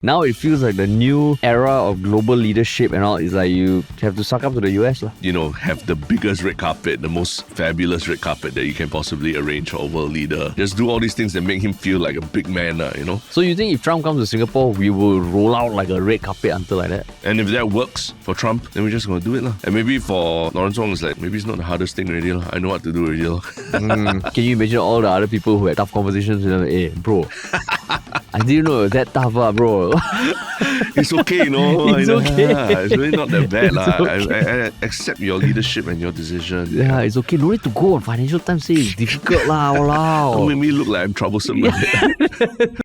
Now it feels like the new era of global leadership and all is like you have to suck up to the US. You know, have the biggest red carpet, the most fabulous red carpet that you can possibly arrange for a world leader. Just do all these things that make him feel like a big man, you know. So you think if Trump comes to Singapore, we will roll out like a red carpet until like that? And if that works for Trump, then we're just going to do it. And maybe for Lawrence Wong, it's like, maybe it's not the hardest thing already. I know what to do already. Can you imagine all the other people who had tough conversations with them? Hey, bro, I didn't know it was that tough, bro. It's okay, you know. It's okay. It's really not that bad. Okay. I accept your leadership and your decision. Yeah, it's okay. No need to go on Financial Times say it's difficult lah. Don't make me look like I'm troublesome.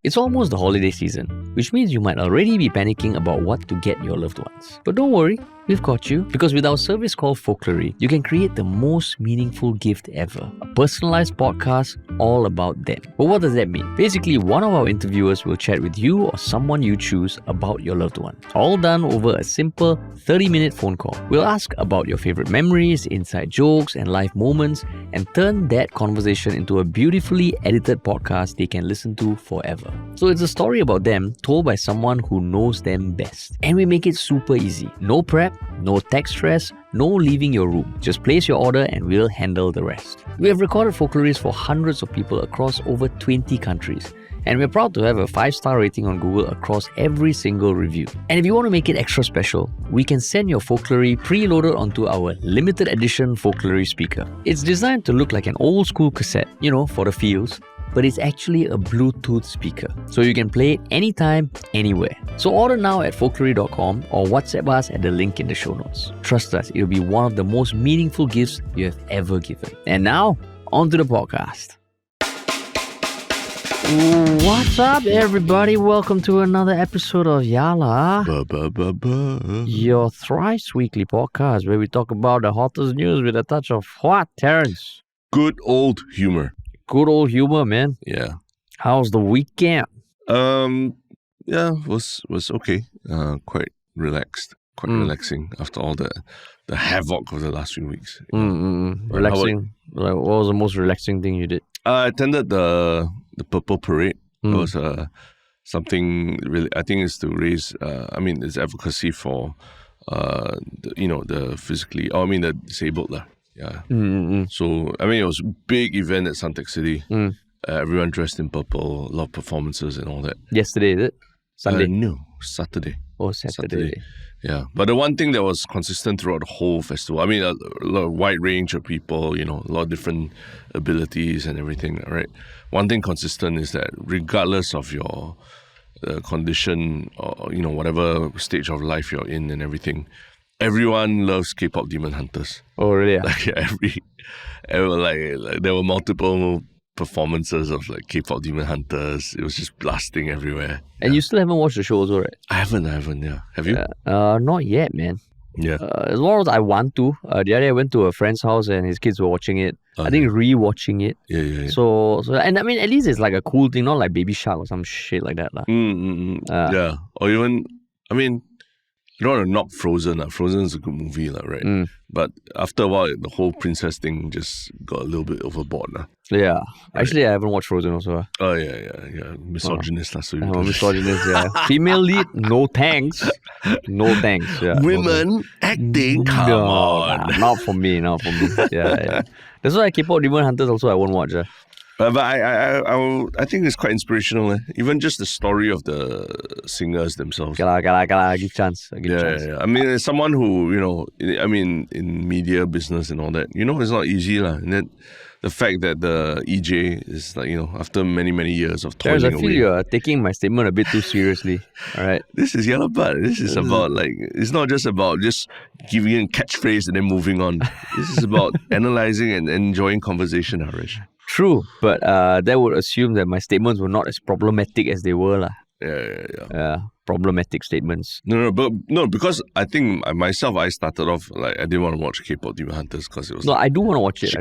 It's almost the holiday season, which means you might already be panicking about what to get your loved ones. But don't worry, we've got you. Because with our service called Folklory, you can create the most meaningful gift ever. A personalized podcast all about them. But what does that mean? Basically, one of our interviewers will chat with you or someone you choose about your loved one. All done over a simple 30-minute phone call. We'll ask about your favorite memories, inside jokes, and life moments, and turn that conversation into a beautifully edited podcast they can listen to forever. So it's a story about them told by someone who knows them best. And we make it super easy. No prep, no tech stress, no leaving your room. Just place your order and we'll handle the rest. We have recorded folklories for hundreds of people across over 20 countries. And we're proud to have a 5-star rating on Google across every single review. And if you want to make it extra special, we can send your folklory preloaded onto our limited edition folklory speaker. It's designed to look like an old school cassette, you know, for the feels, but it's actually a Bluetooth speaker. So you can play it anytime, anywhere. So order now at folklory.com or WhatsApp us at the link in the show notes. Trust us, it'll be one of the most meaningful gifts you have ever given. And now, on to the podcast. What's up, everybody? Welcome to another episode of Yala, your thrice weekly podcast where we talk about the hottest news with a touch of what, Terrence? Good old humor. Good old humor, man. Yeah. How's the weekend? Yeah, was okay. Quite relaxed. Quite relaxing after all the havoc of the last few weeks. Relaxing. Like, what was the most relaxing thing you did? I attended the 𝗏𝗶𝗀 𝗟𝗏. It was something really, I think it's to raise, it's advocacy for, the disabled. Yeah. So, it was a big event at Suntec City. Everyone dressed in purple, a lot of performances and all that. Yesterday, is it? Sunday? No, Saturday. Oh, Saturday. Yeah. But the one thing that was consistent throughout the whole festival, a lot of wide range of people, a lot of different abilities and everything, right? One thing consistent is that regardless of your condition or, whatever stage of life you're in and everything, everyone loves K-pop Demon Hunters. Oh, really? There were multiple performances of K-pop Demon Hunters. It was just blasting everywhere. And you still haven't watched the show also, right? I haven't, yeah. Have you? Not yet, man. Yeah. As long as I want to. The other day I went to a friend's house and his kids were watching it. I think re-watching it. Yeah. So and at least it's like a cool thing, not like Baby Shark or some shit like that. Yeah. Or even, I don't want to knock Frozen. Frozen is a good movie, right? But after a while, the whole princess thing just got a little bit overboard. Yeah. Right. Actually, I haven't watched Frozen also. Oh, yeah. Misogynist. So I'm a misogynist, yeah. Female lead, no thanks. No thanks. Yeah. Women acting, come on. Not for me. Yeah. That's why K-pop Demon Hunters also I won't watch. But I think it's quite inspirational. Even just the story of the singers themselves. Give chance. Yeah. As someone who, in media business and all that, it's not easy. And then the fact that the EJ is after many, many years of toiling away. I feel you're taking my statement a bit too seriously. All right. This is Yellow Butt. This is about it's not just about just giving a catchphrase and then moving on. This is about analyzing and enjoying conversation, Harish. True, but that would assume that my statements were not as problematic as they were. Yeah. Problematic statements. No, because I think myself, I started off I didn't want to watch K-pop Demon Hunters because it was. No, I do want to watch it.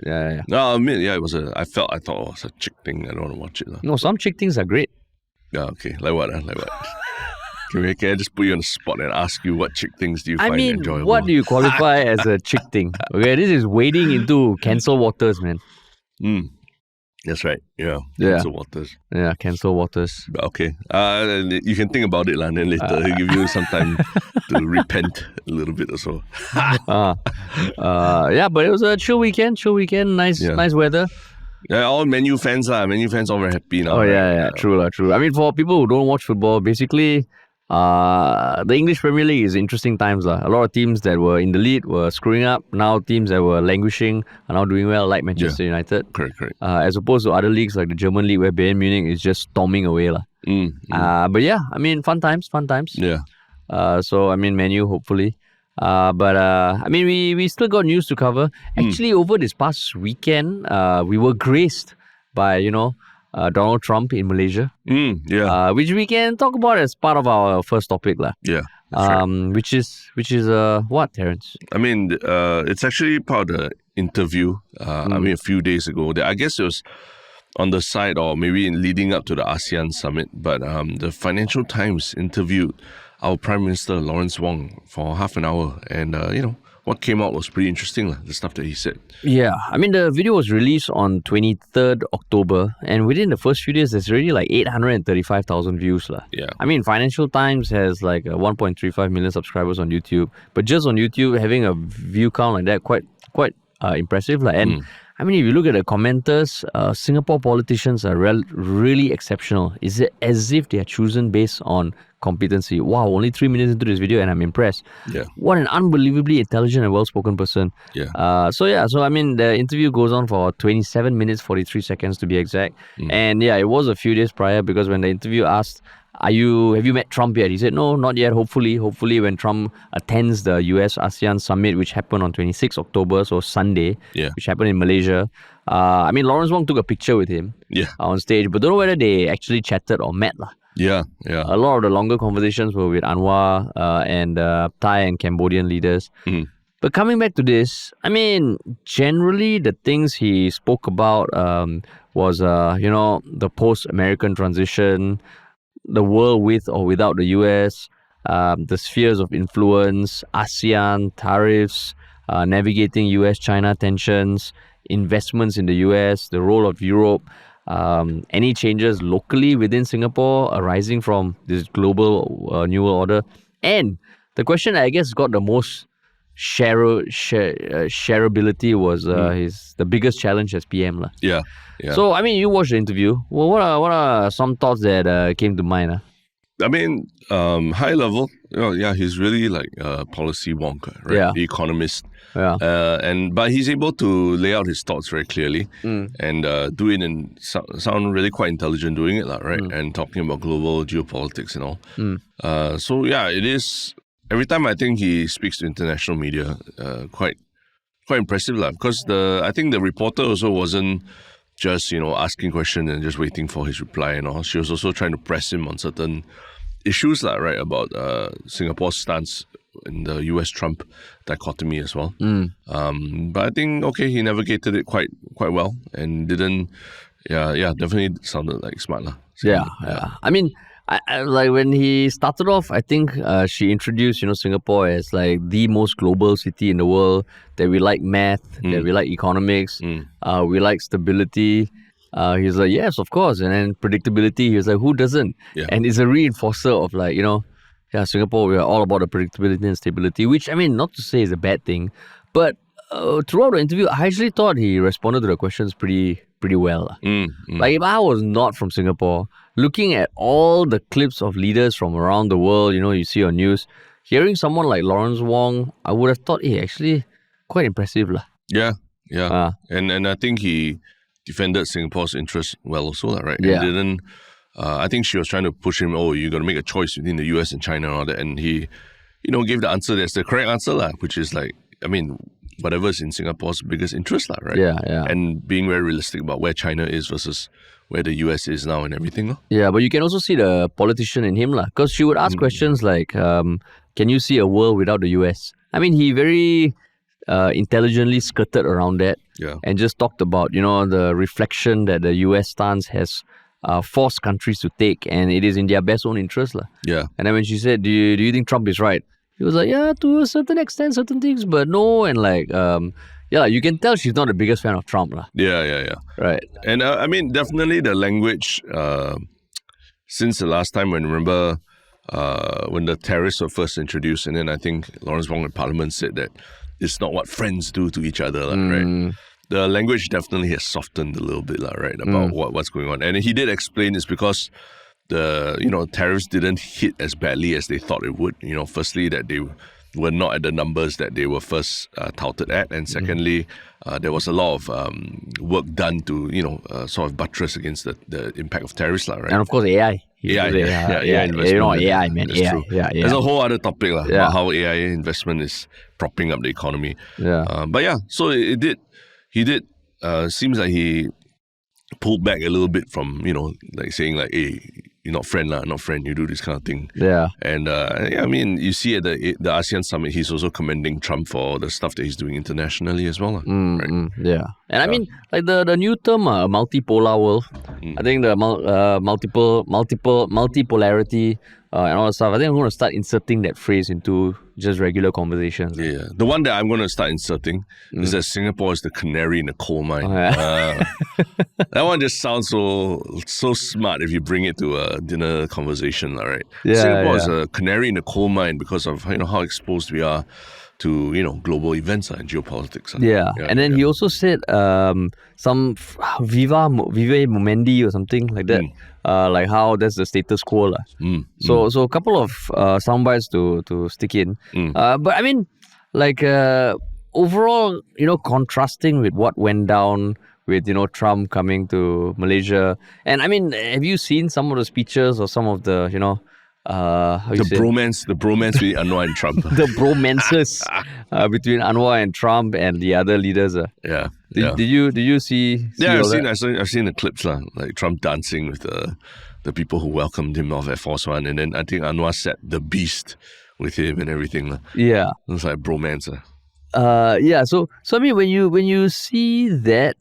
Yeah. No, it was I thought it was a chick thing. I don't want to watch it. No, some chick things are great. Yeah, okay. Like what? Can I just put you on the spot and ask you what chick things do you find enjoyable? What do you qualify as a chick thing? Okay, this is wading into cancel waters, man. That's right. Yeah. Yeah. Cancel Waters. Yeah, cancel Waters. Okay. You can think about it, and then later he'll give you some time to repent a little bit or so. Yeah, but it was a chill weekend. Nice weather. Yeah, all Menu fans lah. Menu fans all very happy now. Oh, right? yeah. True. I mean, for people who don't watch football, basically, the English Premier League is interesting times lah. A lot of teams that were in the lead were screwing up. Now teams that were languishing are now doing well, like Manchester United. Correct. As opposed to other leagues like the German league, where Bayern Munich is just storming away lah. But yeah, I mean, fun times. Yeah. So I mean, Manu hopefully. But I mean, we still got news to cover. Actually, over this past weekend, we were graced by Donald Trump in Malaysia. Which we can talk about as part of our first topic lah. Yeah. Which is what, Terence? I mean, it's actually part of the interview. I mean, a few days ago. I guess it was on the side or maybe leading up to the ASEAN summit. But the Financial Times interviewed our Prime Minister Lawrence Wong for half an hour, and what came out was pretty interesting, the stuff that he said. Yeah, I mean, the video was released on 23rd October, and within the first few days, there's already like 835,000 views. Yeah. I mean, Financial Times has like 1.35 million subscribers on YouTube, but just on YouTube, having a view count like that, quite impressive. And I mean, if you look at the commenters, Singapore politicians are really exceptional. Is it as if they are chosen based on competency? Wow, only 3 minutes into this video and I'm impressed. Yeah. What an unbelievably intelligent and well-spoken person. Yeah. So I mean, the interview goes on for 27 minutes, 43 seconds to be exact. And yeah, it was a few days prior, because when the interview asked, have you met Trump yet? He said, no, not yet. Hopefully when Trump attends the US ASEAN summit, which happened on 26 October, so Sunday, which happened in Malaysia. I mean, Lawrence Wong took a picture with him on stage, but don't know whether they actually chatted or met lah. Yeah. A lot of the longer conversations were with Anwar and Thai and Cambodian leaders. But coming back to this, I mean, generally the things he spoke about was, the post-American transition, the world with or without the US, the spheres of influence, ASEAN, tariffs, navigating US-China tensions, investments in the US, the role of Europe, any changes locally within Singapore arising from this global New World Order. And the question I guess got the most shareability was the biggest challenge as PM. Yeah. So, I mean, you watched the interview. Well, what are some thoughts that came to mind? I mean, high level, he's really like a policy wonk, right? Yeah. The economist. Yeah. But he's able to lay out his thoughts very clearly and do it and sound really quite intelligent doing it, right? And talking about global geopolitics and all. So it is. Every time I think he speaks to international media, quite impressive, because I think the reporter also wasn't just asking questions and just waiting for his reply and all. She was also trying to press him on certain issues, right, about Singapore's stance in the US-Trump dichotomy as well. But I think he navigated it quite well and didn't. Definitely sounded like smart lah. Yeah. I mean, I like when he started off, I think she introduced Singapore as like the most global city in the world, that we like math, that we like economics, we like stability. He's like, yes, of course. And then predictability, he was like, who doesn't? And it's a reinforcer of like, Singapore, we are all about the predictability and stability, which, I mean, not to say is a bad thing, but throughout the interview, I actually thought he responded to the questions pretty well. Like, if I was not from Singapore, looking at all the clips of leaders from around the world, you see on news, hearing someone like Lawrence Wong, I would have thought, actually quite impressive lah. Yeah. And I think he defended Singapore's interests well also, right? Yeah. And didn't. I think she was trying to push him. Oh, you got to make a choice between the US and China and all that. And he, gave the answer that's the correct answer lah, which is like, I mean, whatever's in Singapore's biggest interest lah, right? Yeah. And being very realistic about where China is versus where the US is now and everything lah. Yeah, but you can also see the politician in him lah, because she would ask questions like, can you see a world without the US? I mean, he very intelligently skirted around that and just talked about, the reflection that the US stance has forced countries to take, and it is in their best own interest lah. Yeah. And then when she said, do you think Trump is right? he was like, yeah, to a certain extent, certain things, but no. And like, yeah, you can tell she's not the biggest fan of Trump. Yeah. Right. And I mean, definitely the language, since the last time when the tariffs were first introduced, and then I think Lawrence Wong in Parliament said that it's not what friends do to each other, right? The language definitely has softened a little bit, right, about what's going on. And he did explain it's because the tariffs didn't hit as badly as they thought it would. Firstly, that they were not at the numbers that they were first touted at, and secondly, there was a lot of work done to sort of buttress against the impact of tariffs, right? And of course, AI. AI investment. AI, man. That's AI. true. Yeah. There's a whole other topic about how AI investment is propping up the economy. Yeah. But yeah, so he did. Seems like he pulled back a little bit from like saying like, hey, you're not friend, you do this kind of thing. Yeah. And I mean, you see at the ASEAN summit, he's also commending Trump for the stuff that he's doing internationally as well. Right? Yeah. And I mean, like the new term, multipolar world, I think the multipolarity and all that stuff, I think I'm going to start inserting that phrase into just regular conversations. Yeah. The one that I'm going to start inserting is that Singapore is the canary in the coal mine. Oh, yeah. That one just sounds so smart if you bring it to a dinner conversation, right? Yeah, Singapore is a canary in the coal mine because of how exposed we are to global events and geopolitics. Yeah. And then he also said some Viva Momendi or something like that. Like how that's the status quo. So a couple of soundbites to stick in. But I mean, like overall, contrasting with what went down with Trump coming to Malaysia. And I mean, have you seen some of the speeches or some of the bromance between Anwar and Trump. The bromances between Anwar and Trump and the other leaders. Yeah. Did you see? Yeah, I've seen the clips like Trump dancing with the people who welcomed him off Air Force One, and then I think Anwar sat the beast with him and everything. Yeah, it was like bromance. Yeah. So I mean, when you see that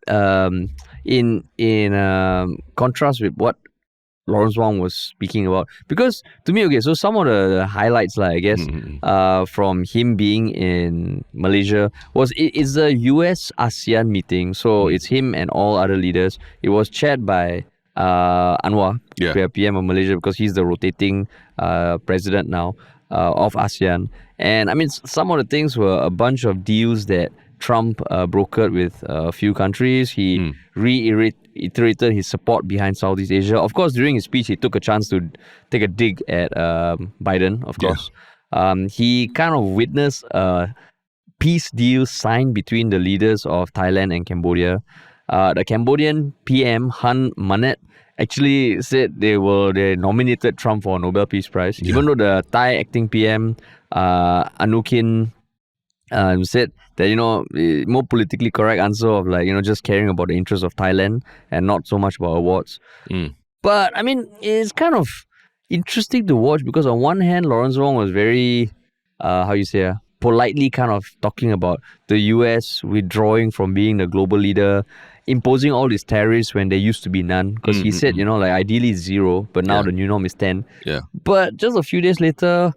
in contrast with what Lawrence Wong was speaking about, because to me, okay, so some of the highlights, I guess, from him being in Malaysia was it's a US ASEAN meeting, so it's him and all other leaders. It was chaired by Anwar, PM of Malaysia, because he's the rotating president now of ASEAN. And I mean, some of the things were a bunch of deals that Trump brokered with a few countries. He reiterated his support behind Southeast Asia. Of course, during his speech, he took a chance to take a dig at Biden, of course. He kind of witnessed a peace deal signed between the leaders of Thailand and Cambodia. The Cambodian PM, Han Manet, actually said they nominated Trump for a Nobel Peace Prize, even though the Thai acting PM, Anukin, said that, more politically correct answer of just caring about the interests of Thailand and not so much about awards. But I mean, it's kind of interesting to watch because on one hand, Lawrence Wong was very, politely kind of talking about the US withdrawing from being the global leader, imposing all these tariffs when there used to be none. Because he said, ideally 0, but now the new norm is 10. Yeah. But just a few days later,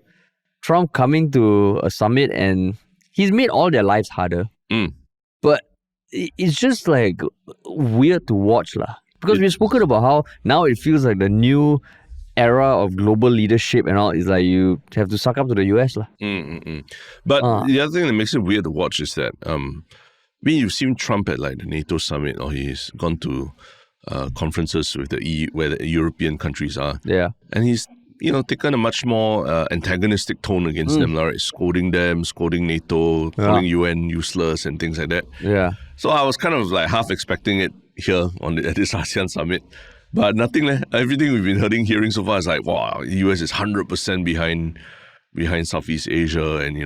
Trump coming to a summit and he's made all their lives harder. But it's just weird to watch. Because we've spoken about how now it feels like the new era of global leadership and all is you have to suck up to the US. But the other thing that makes it weird to watch is that you've seen Trump at the NATO summit, or he's gone to conferences with the EU where the European countries are. Yeah. And he's taken a much more antagonistic tone against them, right? Scolding them, scolding NATO, calling UN useless and things like that. Yeah. So I was kind of half expecting it here at this ASEAN summit. But nothing. Everything we've been hearing so far is wow, the US is 100% behind Southeast Asia, and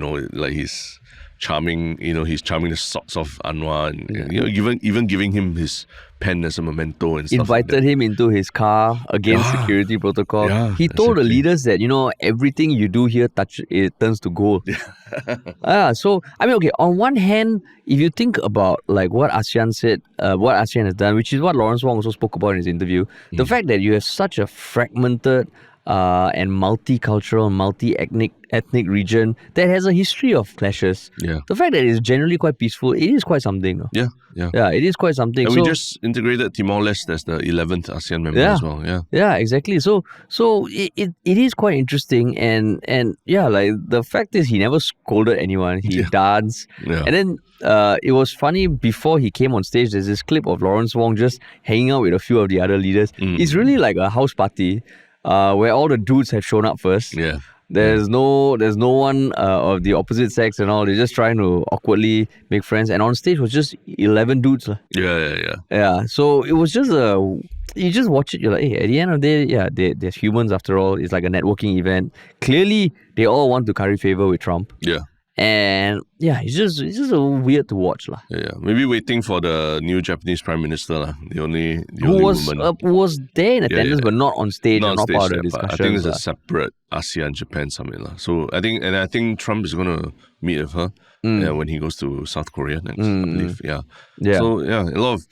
he's charming. He's charming the socks off Anwar, and even giving him his pen as a memento and stuff. Invited him into his car against security protocol. Yeah, he told the leaders that everything you do here it turns to gold. So I mean, okay. On one hand, if you think about what ASEAN said, what ASEAN has done, which is what Lawrence Wong also spoke about in his interview, the fact that you have such a fragmented and multicultural, multi-ethnic region that has a history of clashes. Yeah. The fact that it's generally quite peaceful, it is quite something. No? Yeah. Yeah, it is quite something. And so, we just integrated Timor-Leste as the 11th ASEAN member as well. Yeah. Yeah, exactly. So it is quite interesting, and yeah, like the fact is he never scolded anyone. He danced, and then it was funny before he came on stage. There's this clip of Lawrence Wong just hanging out with a few of the other leaders. It's really like a house party, where all the dudes have shown up first. Yeah. There's no one of the opposite sex and all. They're just trying to awkwardly make friends. And on stage was just 11 dudes. Yeah. So it was just you just watch it. You're like, hey, at the end of the day, they're humans after all. It's like a networking event. Clearly, they all want to curry favor with Trump. Yeah. And yeah, it's just a weird to watch. Yeah. Maybe waiting for the new Japanese Prime Minister. The only who woman. was there in attendance but not on stage, not not part of the discussion. I think it's a separate ASEAN-Japan summit. So I think Trump is going to meet with her when he goes to South Korea next, I believe. Yeah. So yeah, a lot of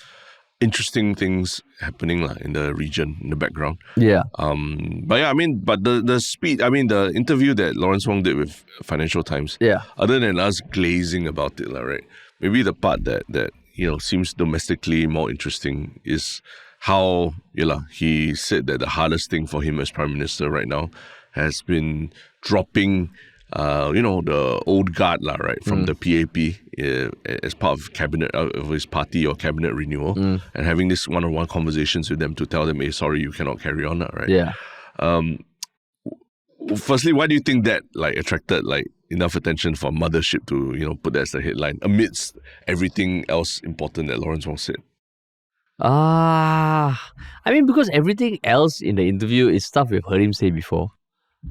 interesting things happening in the region, in the background. Yeah. But yeah, the interview that Lawrence Wong did with Financial Times. Yeah. Other than us glazing about it, right? Maybe the part that seems domestically more interesting is how he said that the hardest thing for him as Prime Minister right now has been dropping the old guard, right, from the PAP as part of cabinet of his party or cabinet renewal, and having this one-on-one conversations with them to tell them, hey, sorry, you cannot carry on, right? Yeah. Firstly, why do you think that attracted enough attention for Mothership to put that as the headline amidst everything else important that Lawrence Wong said? I mean, because everything else in the interview is stuff we've heard him say before.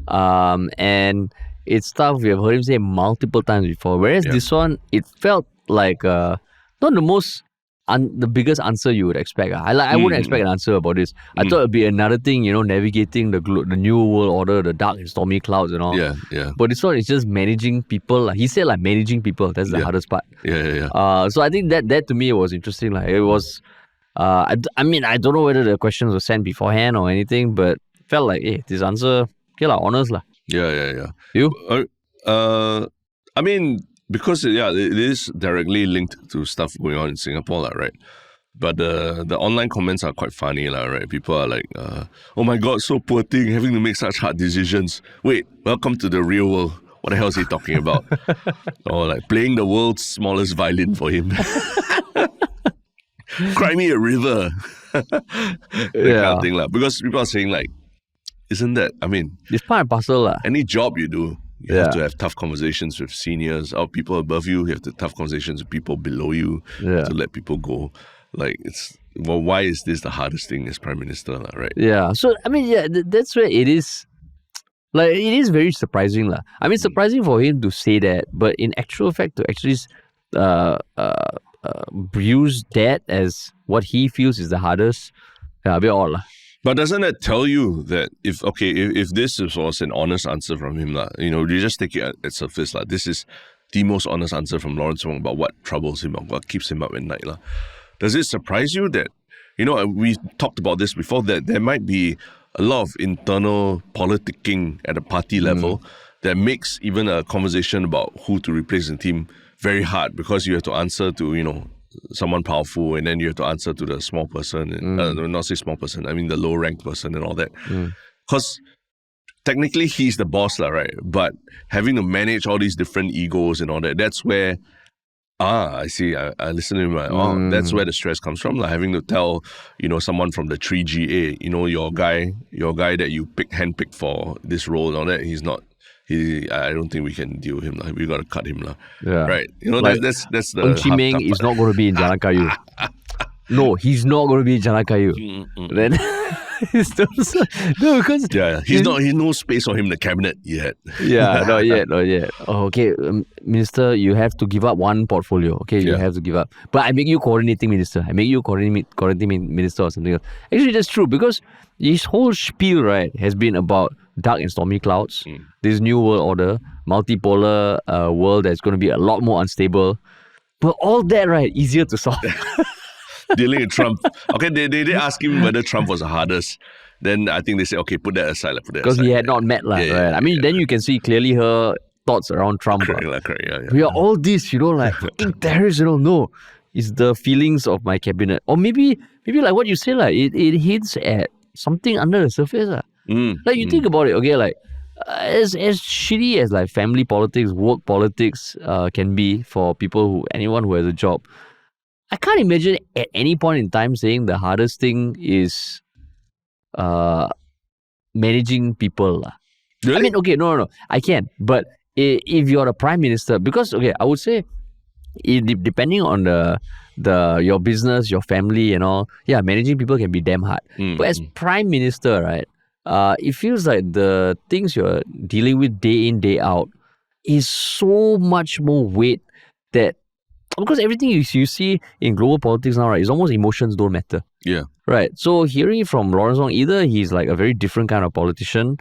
And it's stuff we have heard him say multiple times before. Whereas this one, it felt like not the biggest answer you would expect. I wouldn't expect an answer about this. I thought it'd be another thing, navigating the new world order, the dark and stormy clouds and all. Yeah. But this one is just managing people. He said managing people. That's the hardest part. Yeah. So I think that to me was interesting. It was. I don't know whether the questions were sent beforehand or anything, but felt like, hey, this answer, honest . Yeah. You? I mean, because it is directly linked to stuff going on in Singapore, right? But the online comments are quite funny, right? People are like, oh my God, so poor thing, having to make such hard decisions. Wait, welcome to the real world. What the hell is he talking about? Or playing the world's smallest violin for him. Cry me a river. That kind of thing, because people are saying isn't that, it's part and parcel. Any job you do, you have to have tough conversations with seniors or people above you. You have to have tough conversations with people below you to let people go. Why is this the hardest thing as Prime Minister, right? Yeah. So, that's where it is. It is very surprising. Surprising for him to say that, but in actual fact, to actually use that as what he feels is the hardest, a bit odd. But doesn't that tell you that if this was an honest answer from him, you just take it at surface, this is the most honest answer from Lawrence Wong about what troubles him or what keeps him up at night. Does it surprise you that, we talked about this before, that there might be a lot of internal politicking at a party level that makes even a conversation about who to replace the team very hard, because you have to answer to, someone powerful, and then you have to answer to the small person, and not say small person, the low-ranked person and all that. Because technically he's the boss, right? But having to manage all these different egos and all that, that's where, I see, I listen to him, that's where the stress comes from, having to tell, someone from the 3GA, your guy that you handpicked for this role and all that, he's not. I don't think we can deal with him. We got to cut him. Right? That's the 𝗪𝗏 is not going to be in Jalan Kayu. No, he's not going to be in Jalan Kayu. Then no, because he's no space for him in the cabinet yet. Not yet. Oh, okay, Minister, you have to give up one portfolio. Okay, you have to give up. But I make you coordinating minister. I make you coordinating minister or something else. Actually, that's true, because his whole spiel, right, has been about dark and stormy clouds, this new world order, multipolar world that's going to be a lot more unstable. But all that, right, easier to solve. Dealing with Trump. Okay, they did ask him whether Trump was the hardest. then I think they say, okay, put that aside. Put that Because aside. he had not met, right? I mean, then you can see clearly her thoughts around Trump. Correct. We are all this, like fucking terrorists, no. It's the feelings of my cabinet. Or maybe like what you say, like it hints at something under the surface. Like you think about it, okay, like as shitty as like family politics, work politics can be for anyone who has a job, I can't imagine at any point in time saying the hardest thing is managing people. Really? I mean, okay, no, I can. But if you're a prime minister, because, okay, I would say, depending on your business, your family and all, yeah, managing people can be damn hard. But as prime minister, right, it feels like the things you're dealing with day in, day out is so much more weight that, because everything you see in global politics now, right, is almost emotions don't matter. Yeah. Right. So hearing it from Lawrence Wong, either he's like a very different kind of politician,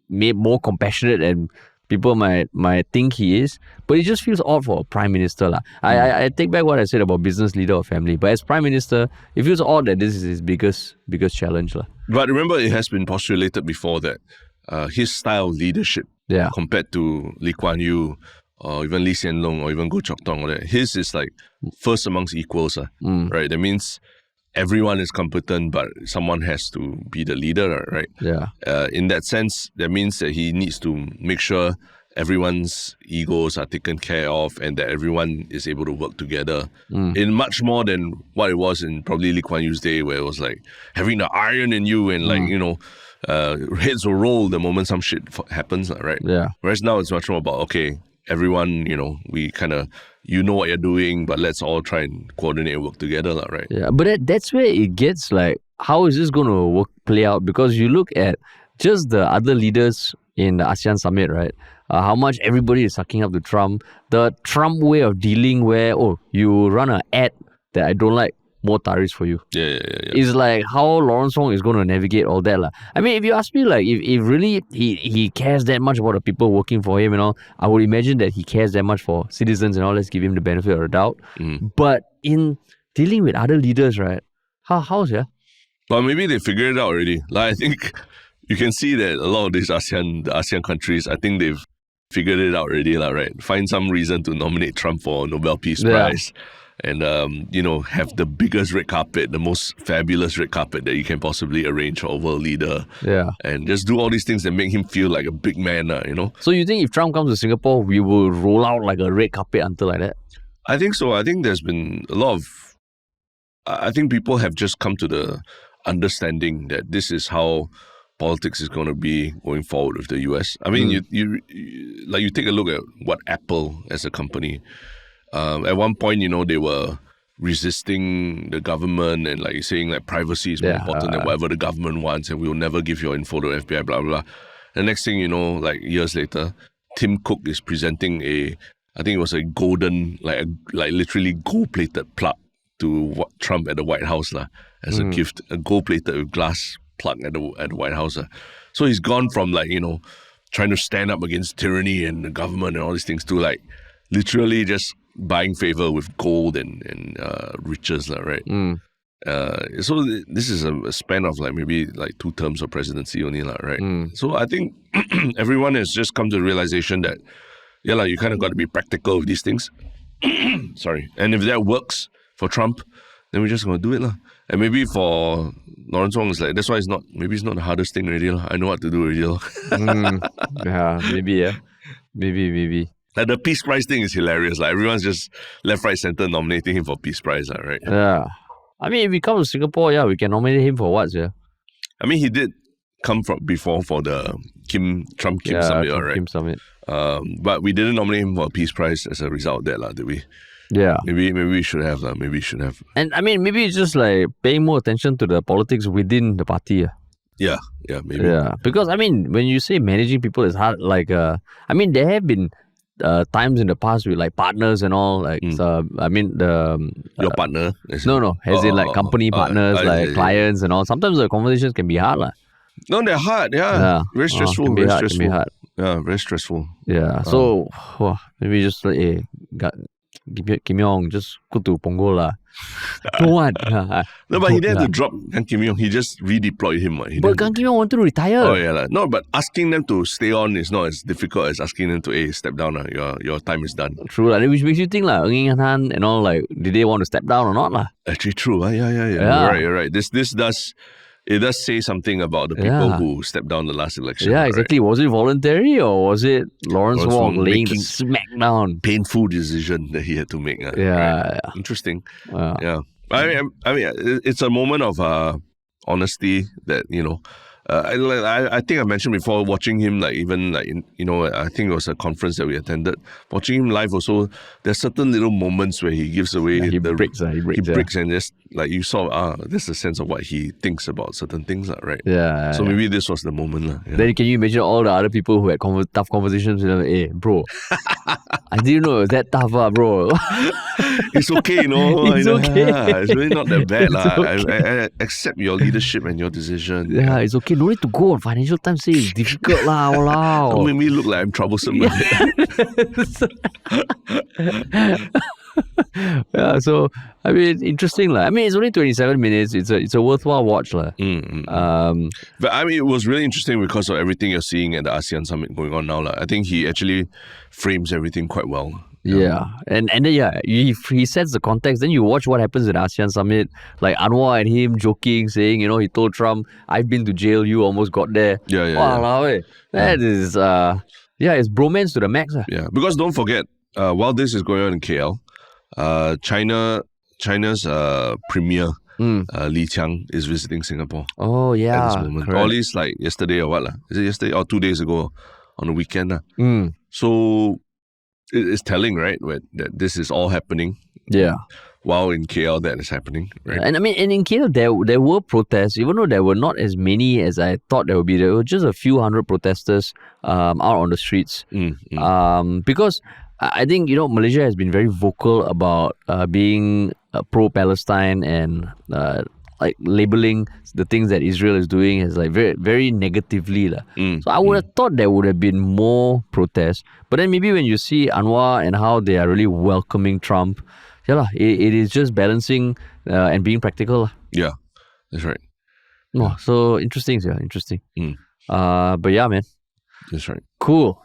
made more compassionate, and people might think he is, but it just feels odd for a prime minister. I take back what I said about business leader or family, but as prime minister, it feels odd that this is his biggest challenge. But remember, it has been postulated before that his style of leadership, compared to Lee Kuan Yew, or even Lee Hsien Loong, or even Goh Chok Tong, his is like first amongst equals, right? That means everyone is competent, but someone has to be the leader, right? Yeah. In that sense, that means that he needs to make sure everyone's egos are taken care of and that everyone is able to work together in much more than what it was in probably Lee Kuan Yew's day, where it was like having the iron in you and like, heads will roll the moment some shit happens, right? Yeah. Whereas now it's much more about, okay, everyone, we kind of, what you're doing, but let's all try and coordinate and work together, right? Yeah, but that's where it gets like, how is this going to play out? Because you look at just the other leaders in the ASEAN summit, right? How much everybody is sucking up to Trump. The Trump way of dealing where, you run an ad that I don't like, more tariffs for you. Yeah. It's like how Lawrence Wong is going to navigate all that. I mean, if you ask me, like, if really he cares that much about the people working for him and all, I would imagine that he cares that much for citizens and all. Let's give him the benefit of the doubt. But in dealing with other leaders, right? How's yeah? Well, maybe they figured it out already. Like, I think you can see that a lot of these ASEAN countries, I think they've figured it out already, right? Find some reason to nominate Trump for Nobel Peace Prize. And, have the biggest red carpet, the most fabulous red carpet that you can possibly arrange for a world leader. Yeah. And just do all these things that make him feel like a big man, So you think if Trump comes to Singapore, we will roll out like a red carpet until like that? I think so. I think there's been a lot of... I think people have just come to the understanding that this is how politics is going to be going forward with the US. I mean, you take a look at what Apple as a company... at one point, they were resisting the government and like saying like privacy is more important than whatever the government wants and we will never give your info to FBI, blah, blah, blah. The next thing you know, like years later, Tim Cook is presenting I think it was a golden, like literally gold-plated plug to Trump at the White House as a gift, a gold-plated with glass plug at the White House. So he's gone from like, trying to stand up against tyranny and the government and all these things to like literally just buying favor with gold and riches, right? So this is a span of like maybe like 2 terms of presidency only, right? So I think everyone has just come to the realization that, you kind of got to be practical with these things. Sorry. And if that works for Trump, then we're just going to do it. And maybe for Lawrence Wong, it's like, that's why it's not the hardest thing already. I know what to do already. Yeah, maybe, Maybe. Like the Peace Prize thing is hilarious. Like everyone's just left, right, center nominating him for Peace Prize, right? Yeah. I mean, if we come to Singapore, we can nominate him for what, yeah? I mean, he did come from before for the Trump summit, right? Kim summit. But we didn't nominate him for a Peace Prize as a result of that, did we? Yeah. Maybe we should have, Maybe we should have. And I mean, maybe it's just like paying more attention to the politics within the party. Yeah, maybe. Yeah, because I mean, when you say managing people is hard, like, I mean, there have been times in the past with like partners and all, like, I mean, your partner? No, as in like company partners, clients and all. Sometimes the conversations can be hard. No, they're hard, very stressful. Can be hard. Yeah, very stressful. Yeah, so maybe just like, Kim Yong, just go to Punggol Don't want. No, but he didn't have to drop Kang Kim-yong. He just redeployed him. But Kang Kim-yong wanted to retire. Oh, yeah. No, but asking them to stay on is not as difficult as asking them to, hey, step down. Your time is done. True, which makes you think, Ng Han and all, did they want to step down or not? Actually, true. Yeah. You're right. This does... It does say something about the people who stepped down the last election. Yeah, exactly. Right? Was it voluntary or was it Lawrence Wong laying the smack down? Painful decision that he had to make. Right? Interesting. Yeah. I mean, it's a moment of honesty that, I think I mentioned before, watching him, I think it was a conference that we attended. Watching him live also, there's certain little moments where he gives away. He breaks and just you saw, there's a sense of what he thinks about certain things, right? Yeah. So maybe this was the moment. Yeah. Then can you imagine all the other people who had tough conversations with him? Hey, bro, I didn't know it was that tough, bro. It's okay, It's okay. It's really not that bad. Okay. I accept your leadership and your decision. Yeah, it's okay. No need to go on Financial Times say it's difficult walao. Don't make me look like I'm troublesome. Yeah, so I mean, interesting. I mean, it's only 27 minutes. It's a worthwhile watch. But I mean, it was really interesting because of everything you're seeing at the ASEAN Summit going on now. I think he actually frames everything quite well. Yeah. And then he sets the context. Then you watch what happens at ASEAN Summit, like Anwar and him joking, saying, he told Trump, I've been to jail, you almost got there. Yeah. That is it's bromance to the max. Yeah, because don't forget, while this is going on in KL, China's premier Li Qiang is visiting Singapore. Oh yeah, at this moment. Correct. Or at least yesterday or what is it yesterday or 2 days ago on the weekend So it's telling, right, that this is all happening. Yeah. While in KL that is happening, right? And I mean, and in KL there were protests, even though there were not as many as I thought there would be. There were just a few hundred protesters out on the streets. Because I think, Malaysia has been very vocal about being pro-Palestine and labeling the things that Israel is doing as very, very negatively. So I would have thought there would have been more protests. But then maybe when you see Anwar and how they are really welcoming Trump, it is just balancing and being practical. Yeah, that's right. Oh, so interesting. But yeah, man. That's right. Cool.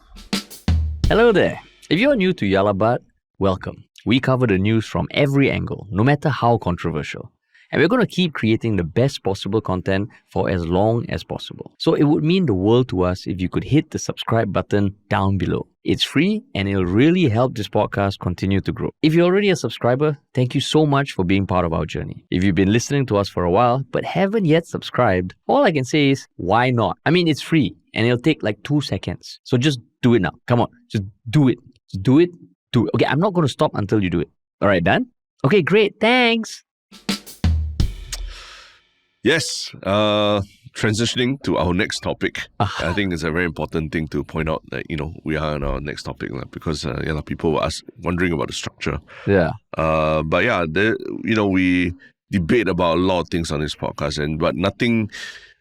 Hello there. If you're new to 𝗖𝗓, welcome. We cover the news from every angle, no matter how controversial. And we're going to keep creating the best possible content for as long as possible. So it would mean the world to us if you could hit the subscribe button down below. It's free and it'll really help this podcast continue to grow. If you're already a subscriber, thank you so much for being part of our journey. If you've been listening to us for a while but haven't yet subscribed, all I can say is, why not? I mean, it's free and it'll take 2 seconds. So just do it now. Come on, just do it. Just do it. Okay, I'm not going to stop until you do it. All right, done? Okay, great. Thanks. Yes. Transitioning to our next topic. I think it's a very important thing to point out that, we are on our next topic because people were wondering about the structure. Yeah. But yeah, we debate about a lot of things on this podcast, but nothing